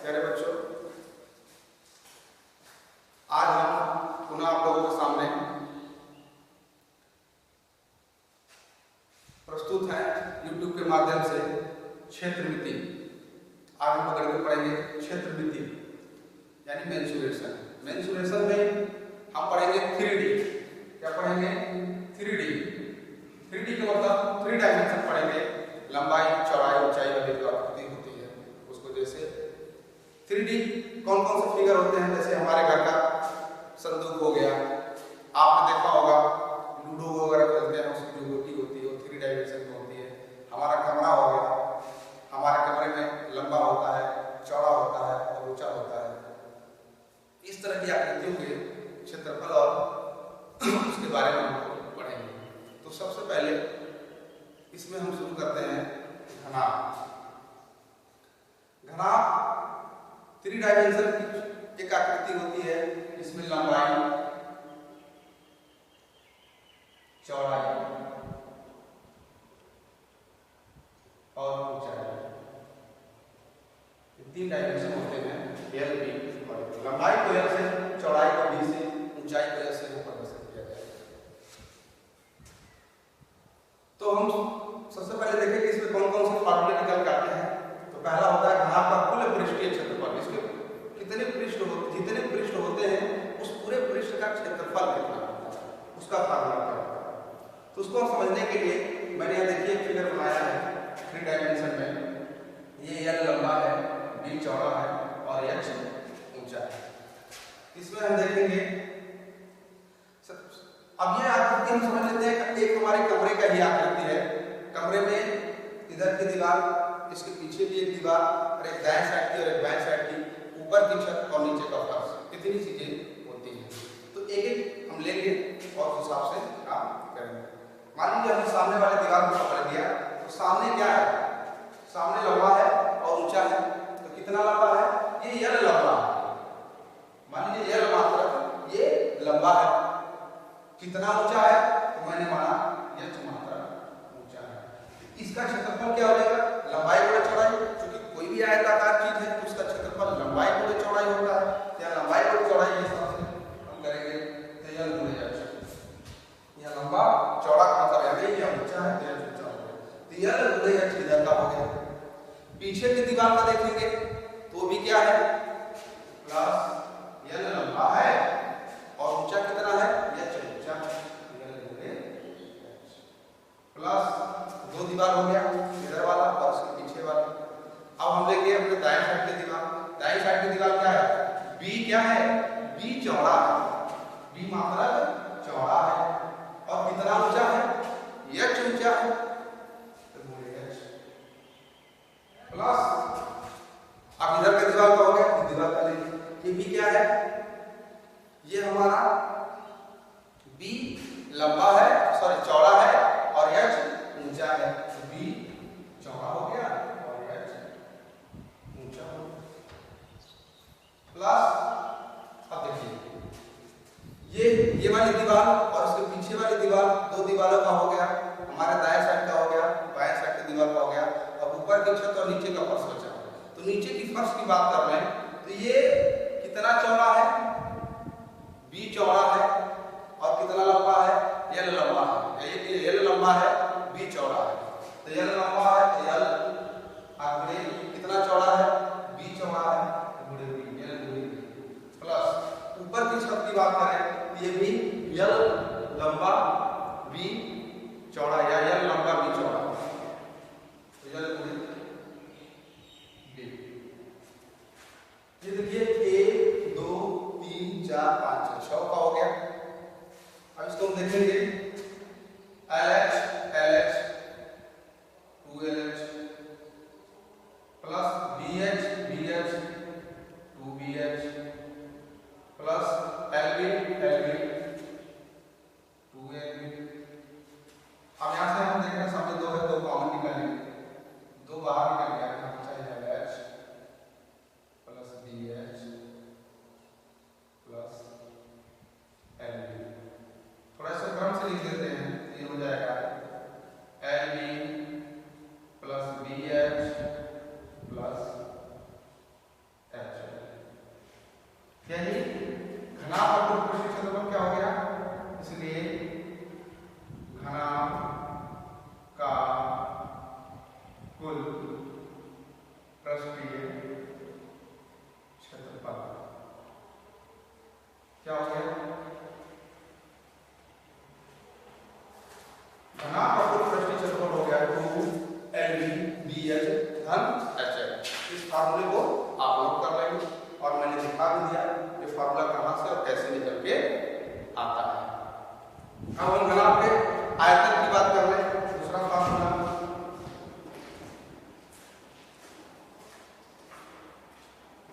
प्यारे बच्चों, आज हम पुनः आप लोगों के सामने प्रस्तुत हैं YouTube के माध्यम से क्षेत्रमिति। आज हम पकड़ के पढ़ेंगे क्षेत्रमिति यानी मेंसुरेशन। मेंसुरेशन में हम पढ़ेंगे 3D। क्या पढ़ेंगे? 3D। 3D का मतलब 3 डायमेंशन पढ़ेंगे। लंबाई, चौड़ाई, ऊंचाई वाली जो आकृति होती है उसको, जैसे 3D कौन कौन से फिगर होते हैं, जैसे हमारे घर का संदूक हो गया, आपने देखा होगा लूडो वगैरह खेलते हैं, उसकी जो गोटी होती है वो 3 डायमेंशन में होती है। हमारा कमरा हो गया, हमारे कमरे में लंबा होता है, चौड़ा होता है और ऊंचा होता है। इस तरह की आकृतियों के क्षेत्रफल और उसके बारे में हम पढ़ेंगे। तो सबसे पहले इसमें हम शुरू करते हैं घनाभ। घनाभ 3 डायमेंशन की एक आकृति होती है। इसमें लंबाई, चौड़ाई और ऊंचाई, 3 डायमेंशन होते हैं। एल, बी और लंबाई को एल से, चौड़ाई को बी से, ऊंचाई को एल से प्रदर्शित किया जाएगा। तो हम सबसे पहले देखें कि इसमें कौन कौन से फार्मूले निकल के आते हैं। तो पहला होता है घनाभ का कुल पृष्ठीय क्षेत्रफल। इसके कितने पृष्ठ होते, जितने पृष्ठ होते हैं उस पूरे पृष्ठ का क्षेत्रफल कितना होता है, उसका फार्मूला क्या होता है। तो उसको समझने के लिए मैंने यहाँ देखिए एक फिगर बनाया है 3 डायमेंशन में। ये एल लंबा है, बी चौड़ा है और एच ऊंचा है। इसमें हम देखेंगे, अब ये आकृति हम समझ लेते हैं। एक हमारे कमरे का ही आकृति है। कमरे में इधर की दीवार, इसके पीछे भी एक दीवार और एक दाएं साइड की और एक बाएं साइड की, ऊपर की छत और नीचे का फर्श, इतनी चीजें होती हैं। तो एक एक हम लेंगे और उस हिसाब से काम करेंगे। मान लीजिए हमने सामने वाले दीवार को पकड़ लिया, तो सामने क्या है? सामने लंबा है और ऊंचा है। तो कितना लंबा है? ये एल लंबा है। मान लीजिए एल मात्रक ये लंबा है। कितना ऊंचा है? तो मैंने माना एच मात्रक ऊंचा है। इसका क्षेत्रफल क्या हो जाएगा? लंबाई गुणे चौड़ाई। क्योंकि कोई भी आयताकार चीज है तो उसका क्षेत्रफल लंबाई गुणे चौड़ाई होता है। या लंबाई गुणे चौड़ाई के हिसाब से हम करेंगे तो एल गुणे एच। यह लंबा चौड़ा का मतलब है ये ऊंचा है तो एच ऊंचा हो गया। तो एल गुणे एच इधर का हो गया। पीछे की दीवार का देखेंगे तो भी क्या है? प्लस एल लंबा है और ऊंचा कितना है? एच ऊंचा है। प्लस 2 दीवार हो गया, इधर वाला और उसके पीछे वाला। अब हम लेंगे अपने दाएं साइड की दीवार। दाएं साइड की दीवार क्या है? बी क्या है? बी चौड़ा है। बी मात्रक चौड़ा है और कितना ऊंचा है? एच ऊंचा है। प्लस अब इधर का दीवार का हो गया, दीवार का लेंगे। ये बी क्या है? ये हमारा बी लंबा है, सॉरी चौड़ा है और एच ऊंचा है। बी चौड़ा हो गया और एच ऊंचा हो गया। प्लस अब देखिए ये वाली दीवार और उसके पीछे वाली दीवार, 2 दीवारों का हो गया। हमारे दाएं साइड का हो गया, बाएं साइड की दीवार का हो गया। अब ऊपर की छत और नीचे का फर्श बचा। तो नीचे की फर्श की बात कर रहे हैं तो ये कितना चौड़ा है? बी चौड़ा है और कितना लंबा है? एल लंबा है। ये एल लंबा है, बी चौड़ा है। तो एल लंबा है, एल गुणे कितना चौड़ा है? बी चौड़ा है गुणे बी, एल गुणे बी। प्लस ऊपर की छत की बात करें, ये भी एल लंबा बी चौड़ा या एल लंबा बी चौड़ा, तो एल गुणे बी। ये देखिए 1 2 3 4 5 6 का हो गया। अब इसको हम देखेंगे LH LH 2LH plus BH BH 2BH plus LB LB 2LB। अब यहाँ से हम देख रहे हैं सामने 2 है, 2 कॉमन निकालेंगे, 2 बाहर निकल गया। यहाँ बचा LH plus BH plus LB। थोड़ा सा क्रम से लिख देते हैं तो ये हो जाएगा LB प्लस BH प्लस इस फार्मूले को आप नोट कर लेंगे और मैंने दिखा भी दिया ये फार्मूला कहाँ से और कैसे निकल के आता है। अब हम घनाभ के आयतन की बात कर रहे हैं। दूसरा फार्मूला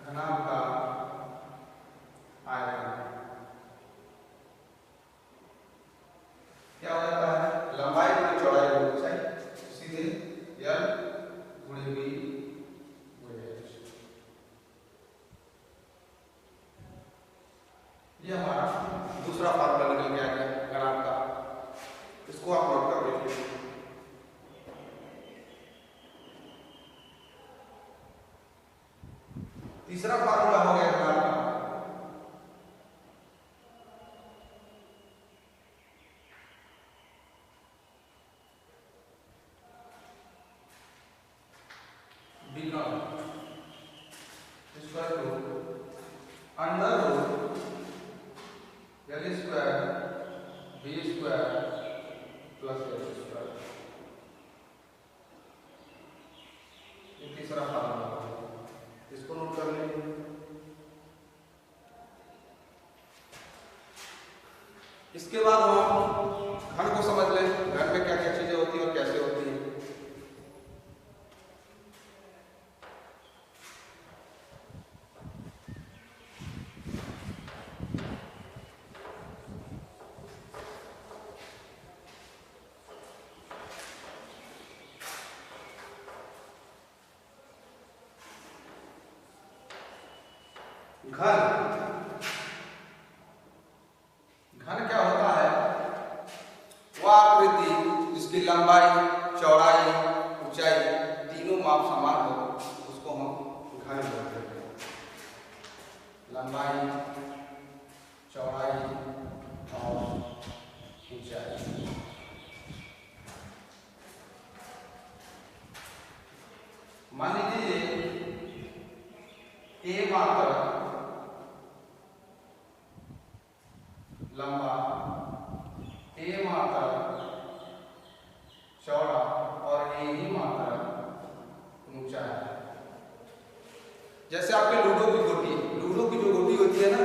घनाभ का आयतन क्या हो जाता है, लंबाई गुणे चौड़ाई गुणे ऊंचाई, सीधे L गुणे B गुणे H। ये हमारा दूसरा फार्मूला निकल के आ गया घनाभ का, इसको आप नोट कर लीजिए। तीसरा फार्मूला हो गया घनाभ का B का square root under root L square B square plus H square. ये तीसरा फार्मूला इसको नोट कर लेंगे। इसके बाद हम घन को समझ लें, घन में क्या क्या चीजें होती है और कैसे होती है। घन क्या होता है, वह आकृति जिसकी लंबाई चौड़ाई ऊंचाई तीनों माप समान हो उसको हम घन बोलते हैं। लंबाई चौड़ाई और ऊंचाई। मान लीजिए A मात्रक लंबा, A मात्रक चौड़ा और A ही मात्रक ऊंचा है। जैसे आपके लूडो की जो गोटी होती है ना,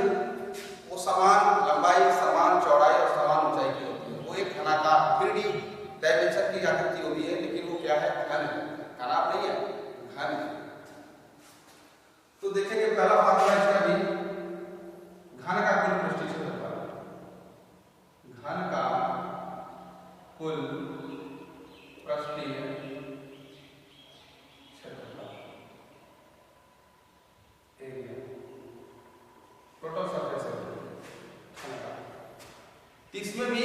वो समान लंबाई समान चौड़ाई और समान ऊंचाई की होती है। वो एक घनाकार 3D डायमेंशन की आकृति होती है, लेकिन वो क्या है, घन है, घनाभ नहीं है, घन है। तो देखेंगे पहला फार्मूला इसका भी, घन का कुल पृष्ठीय क्षेत्रफल, घन का कुल पृष्ठीय क्षेत्रफल एरिया, टोटल सरफेस एरिया। इसमें भी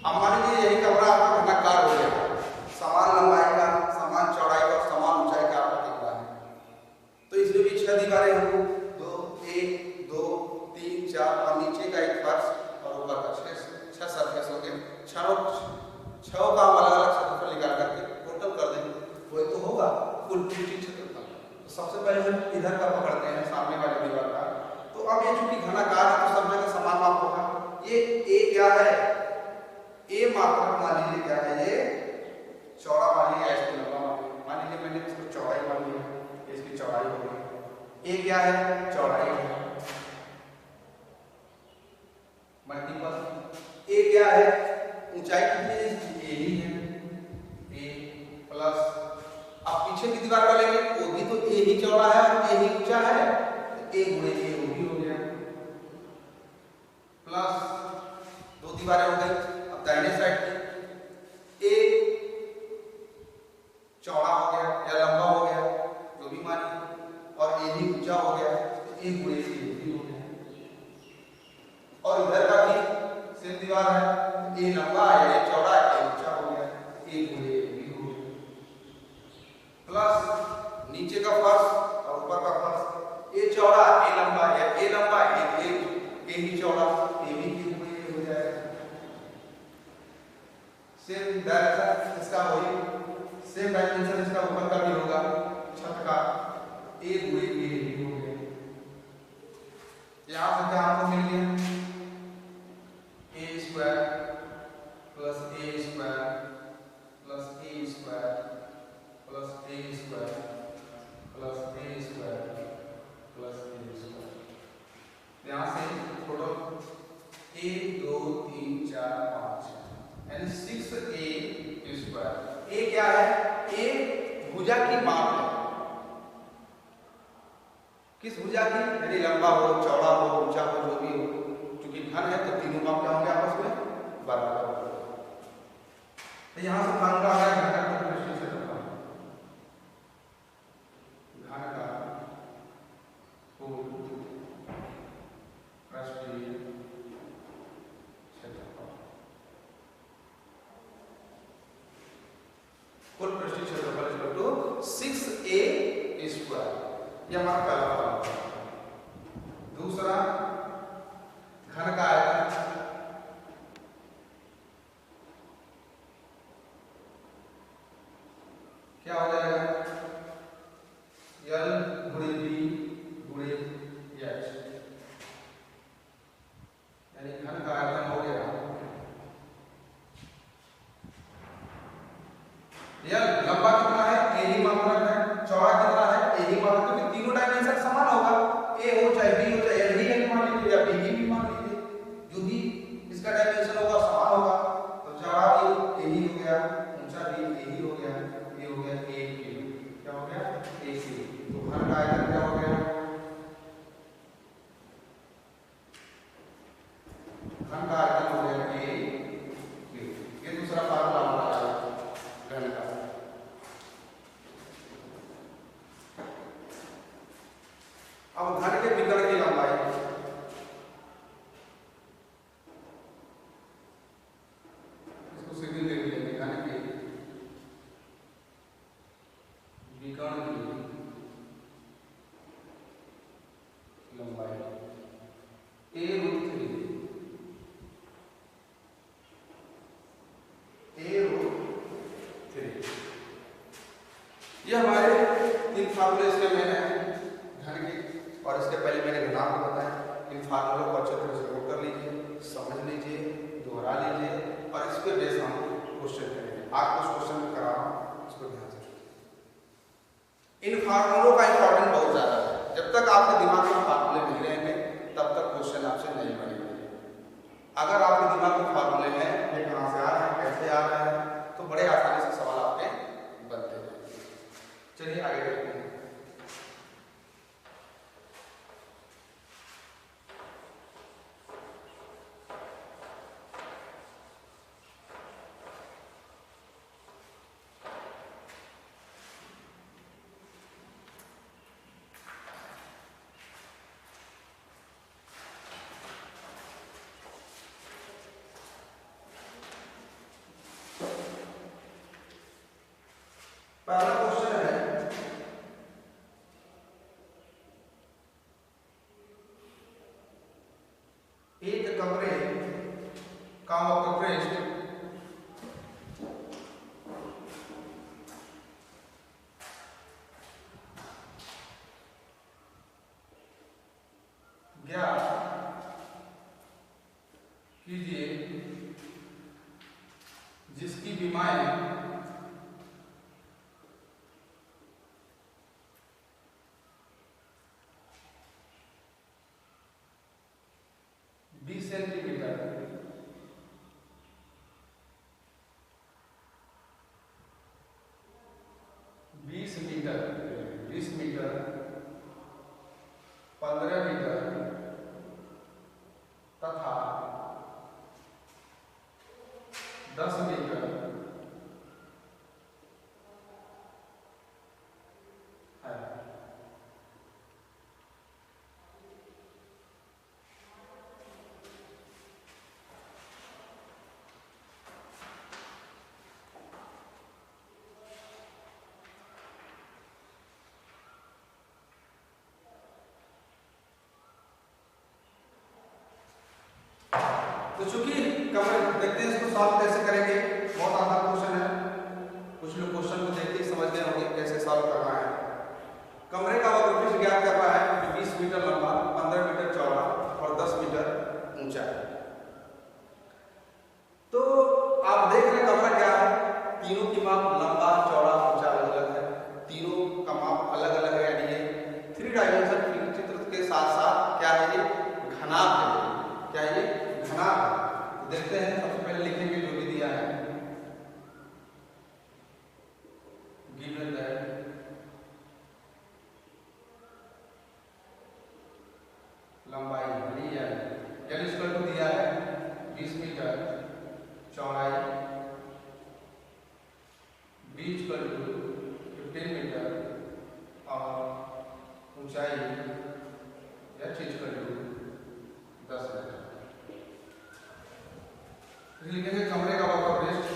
अब मान लीजिए यही कमरा आपका घनाकार हो गया, समान लंबाई का समान चौड़ाई का और समान ऊंचाई का आपका कमरा है। तो इसमें भी 6 दीवारें होंगी, 2 1 2 3 4 और नीचे का एक फर्श और ऊपर का 6 सरफेस हो गए। 6 का हम अलग अलग क्षेत्रफल निकाल करके टोटल कर देंगे, वही तो होगा कुल पृष्ठीय क्षेत्रफल। तो सबसे पहले हम इधर का पकड़ते हैं, सामने वाले दीवार का। तो अब ये चूंकि घनाकार है तो सब जगह समान माप होगा। ये A क्या है, A मात्रक मान लीजिए क्या है, ये चौड़ा मान लीजिए, इसको लंबा मान लीजिए, मैंने इसको चौड़ाई मान लिया, इसकी चौड़ाई हो गई। A क्या है, चौड़ाई है, मल्टीपल। A क्या है, ऊंचाई कितनी है, A ही है, A प्लस, अब पीछे की दीवार का लेंगे, वो भी तो A ही चौड़ा है और A ही ऊंचा है, तो A गुणे A वो भी हो गया, प्लस 2 दीवारें हो गई। अब दाहिने साइड की A चौड़ा हो गया या लंबा हो गया, जो भी मानिए, और A भी ऊंचा हो गया, तो A गुणे A भी हो गया। और इधर का भी सेम दीवार है, A लंबा है, A चौड़ा है, A ऊंचा हो गया, A गुणे A भी हो गया। प्लस नीचे का फर्श और ऊपर का फर्श, A चौड़ा A लंबा या A लंबा A ही चौड़ा, A भी गुणे A हो जाएगा। सेम डायरेक्शन इसका वही, सेम डायमेंशन इसका ऊपर का भी होगा, छत का A गुणे B ही हो गया। यहाँ से क्या आपको मिल गया, A square plus A square plus A square plus A square plus किस भुजा की, यानी लंबा हो, चौड़ा हो, ऊंचा हो, जो भी हो, क्योंकि घन है तो तीनों माप क्या होंगे आपस में बराबर होंगे। तो यहां से फार्मूला आ गया घन का कुल पृष्ठीय क्षेत्रफल, घन का कुल पृष्ठीय क्षेत्रफल, कुल पृष्ठीय क्षेत्रफल इक्वल टू 6a स्क्वायर, यह हमारा पहला फार्मूला। दूसरा, घन का आयतन, क्या हो जाएगा, L गुणे B गुणे H, यानी घन का आयतन हो गया L, लंबा कितना है a ही मान रखना है, चौड़ा कितना है a ही मान, क्योंकि तीनों डायमेंशन समान होगा, a हो चाहे b हो चाहे L ही मान लीजिए या b ही मान लीजिए, जो भी इसका डायमेंशन होगा समान होगा। तो चौड़ा भी a ही हो गया, ऊंचा भी a ही हो गया, ये हो गया a क्यूब, क्या हो गया a क्यूब। तो घन का आयतन क्या हो गया, घन का आयतन हो गया a क्यूब। ये दूसरा फार्मूला हमारा घन का। अब घन के विकर्ण की लंबाई, इसको सीधे ले लेंगे, घन के विकर्ण की लंबाई a√3, ये हमारे तीन फार्मूले इसके मैंने घन के, और इसके पहले मैंने घनाभ बताया। इन फार्मूलों को अच्छे तरह से नोट कर लीजिए, समझ लीजिए, दोहरा लीजिए, और इस पे बेस हम क्वेश्चन करेंगे। आज कुछ क्वेश्चन करा रहा हूं, इसको ध्यान से। इन फार्मूलों का इंपॉर्टेंट बहुत ज्यादा है, जब तक आपके दिमाग में फार्मूले नहीं रहेंगे तब तक क्वेश्चन आपसे नहीं बनेंगे। अगर आपके दिमाग में फार्मूले हैं, ये कहां से आ रहे हैं, कैसे आ रहे हैं, तो बड़े आसानी से सवाल आपके बनते हैं। चलिए आगे देखते हैं। पहला क्वेश्चन है, एक कमरे का वक्रपृष्ठ 11 कीजिए, जिसकी विमाएं 20 सेंटीमीटर 20 मीटर 15 मीटर तथा 10 मीटर है। तो चूंकि कमरे देखते हैं, इसको सॉल्व कैसे करेंगे, बहुत आसान क्वेश्चन है। कुछ लोग क्वेश्चन को देखते ही समझ गए होंगे कैसे सॉल्व करना है। कमरे का वक्रपृष्ठ ज्ञात करना है, 20 मीटर लंबा, 15 मीटर चौड़ा और 10 मीटर ऊंचा है। तो आप देख रहे हैं कमरा क्या है, तीनों की माप लंबा चौड़ा ऊंचा अलग अलग है, तीनों का माप अलग अलग है। यानी 3 डायमेंशन चित्र के साथ साथ क्या है, ये घनाभ है। क्या ये घनाभ है? तो देखते हैं, सबसे पहले लिखेंगे जो भी दिया है, गिवन दैट लंबाई यानी एल स्क्वायर को दिया है 20 मीटर, चौड़ाई बी इक्वल टू 15 मीटर और ऊंचाई एच इक्वल टू 10 मीटर। लिखेंगे कमरे का वक्र पृष्ठ,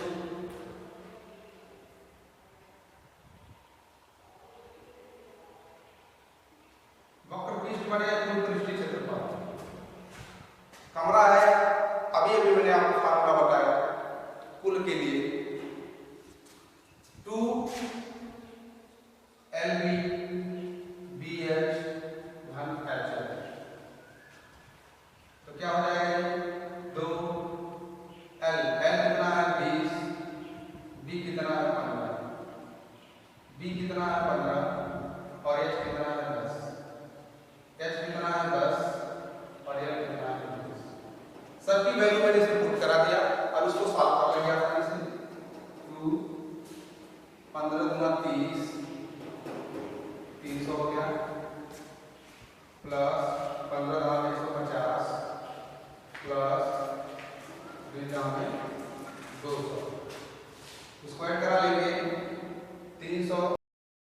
बने कुल पृष्ठीय क्षेत्रफल। कमरा है, अभी मैंने आपको फार्मूला बताया कुल के लिए 2 LB BH घन HL, तो क्या हो जाएगा 2 L कितना है 20, B कितना है 15, B कितना है 15 और H कितना है 10, H कितना है 10 और L कितना है 20। सबकी वैल्यू मैंने इसे पुट करा दिया। अब इसको सॉल्व कर लेंगे आसानी से। 2 15 गुना 30 300 हो गया, प्लस 15 गुना 150 प्लस 200 स्क्वायर करा